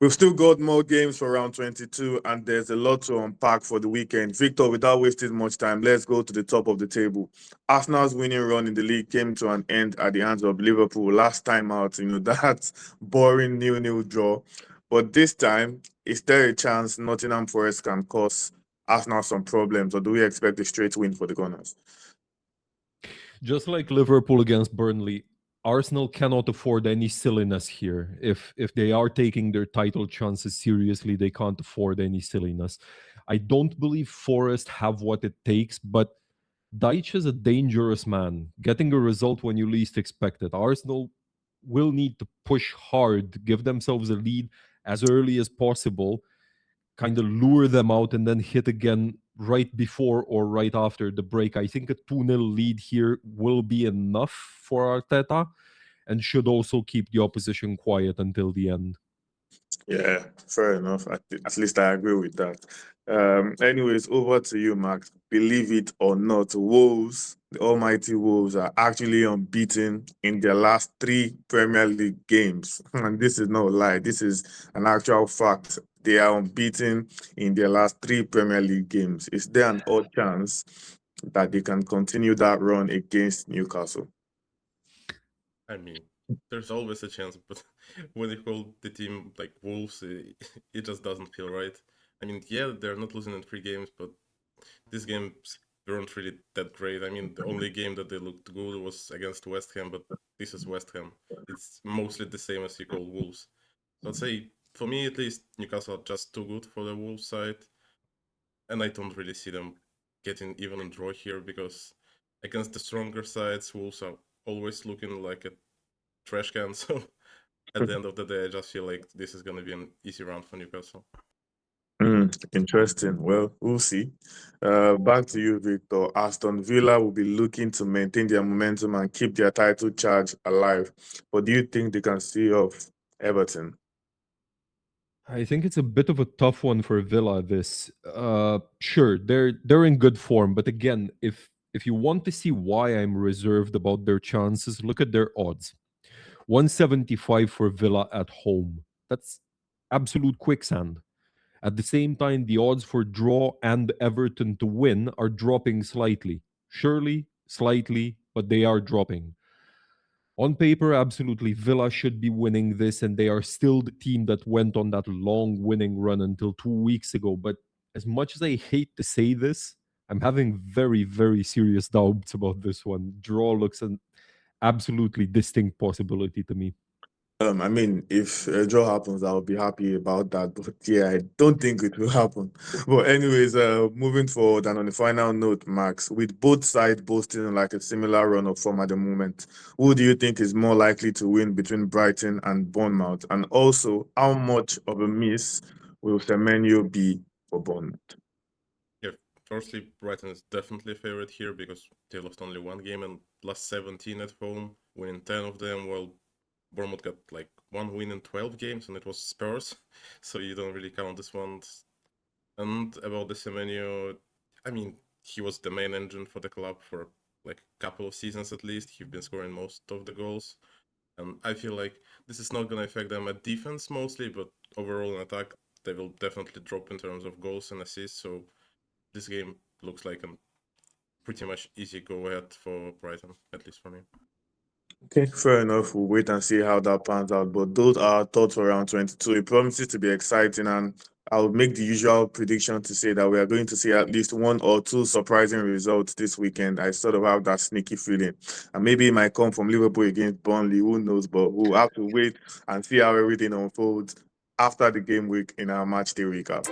We've still got more games for round 22, and there's a lot to unpack for the weekend. Victor, without wasting much time, let's go to the top of the table. Arsenal's winning run in the league came to an end at the hands of Liverpool last time out. That boring nil-nil draw. But this time, is there a chance Nottingham Forest can cause Arsenal some problems, or do we expect a straight win for the Gunners? Just like Liverpool against Burnley, Arsenal cannot afford any silliness here. If they are taking their title chances seriously, they can't afford any silliness. I don't believe Forest have what it takes, but Deitch is a dangerous man, getting a result when you least expect it. Arsenal will need to push hard, give themselves a lead as early as possible, kind of lure them out, and then hit again right before or right after the break. I think a 2-0 lead here will be enough for Arteta and should also keep the opposition quiet until the end. Yeah, fair enough. At least I agree with that. Anyways, over to you, Max. Believe it or not, Wolves, the almighty Wolves, are actually unbeaten in their last 3 Premier League games. And this is no lie. This is an actual fact. They are unbeaten in their last 3 Premier League games. Is there an odd chance that they can continue that run against Newcastle? I mean, there's always a chance, but when you call the team like Wolves, it just doesn't feel right. I mean, yeah, they're not losing in 3 games, but these games weren't really that great. I mean, the only game that they looked good was against West Ham, but this is West Ham. It's mostly the same as you call Wolves. So I'd say, for me at least, Newcastle are just too good for the Wolves side, and I don't really see them getting even a draw here because against the stronger sides, Wolves are always looking like a trash can. So at the end of the day, I just feel like this is going to be an easy round for Newcastle. Interesting. Well, we'll see. Back to you, Victor. Aston Villa will be looking to maintain their momentum and keep their title charge alive. But do you think they can see off Everton? I think it's a bit of a tough one for Villa. This, sure, they're in good form, but again, if you want to see why I'm reserved about their chances, look at their odds. 175 for Villa at home. That's absolute quicksand. At the same time, the odds for draw and Everton to win are dropping slightly. Surely, slightly, but they are dropping. On paper, absolutely, Villa should be winning this, and they are still the team that went on that long winning run until 2 weeks ago. But as much as I hate to say this, I'm having very, very serious doubts about this one. Draw looks an absolutely distinct possibility to me. I mean, if a draw happens, I'll be happy about that. But yeah, I don't think it will happen. But anyways, moving forward and on the final note, Max, with both sides boasting like a similar run of form at the moment, who do you think is more likely to win between Brighton and Bournemouth? And also, how much of a miss will Semenyo be for Bournemouth? Yeah, firstly, Brighton is definitely a favorite here because they lost only 1 game and last 17 at home, winning 10 of them, while Bournemouth got like 1 win in 12 games, and it was Spurs, so you don't really count this one. And about the Semenyo, I mean, he was the main engine for the club for like a couple of seasons at least. He's been scoring most of the goals, and I feel like this is not going to affect them at defense mostly, but overall in attack, they will definitely drop in terms of goals and assists. So this game looks like a pretty much easy go ahead for Brighton, at least for me. Okay, fair enough. We'll wait and see how that pans out. But those are our thoughts for round 22. It promises to be exciting, and I'll make the usual prediction to say that we are going to see at least 1 or 2 surprising results this weekend. I sort of have that sneaky feeling. And maybe it might come from Liverpool against Burnley, who knows? But we'll have to wait and see how everything unfolds after the game week in our match day recap.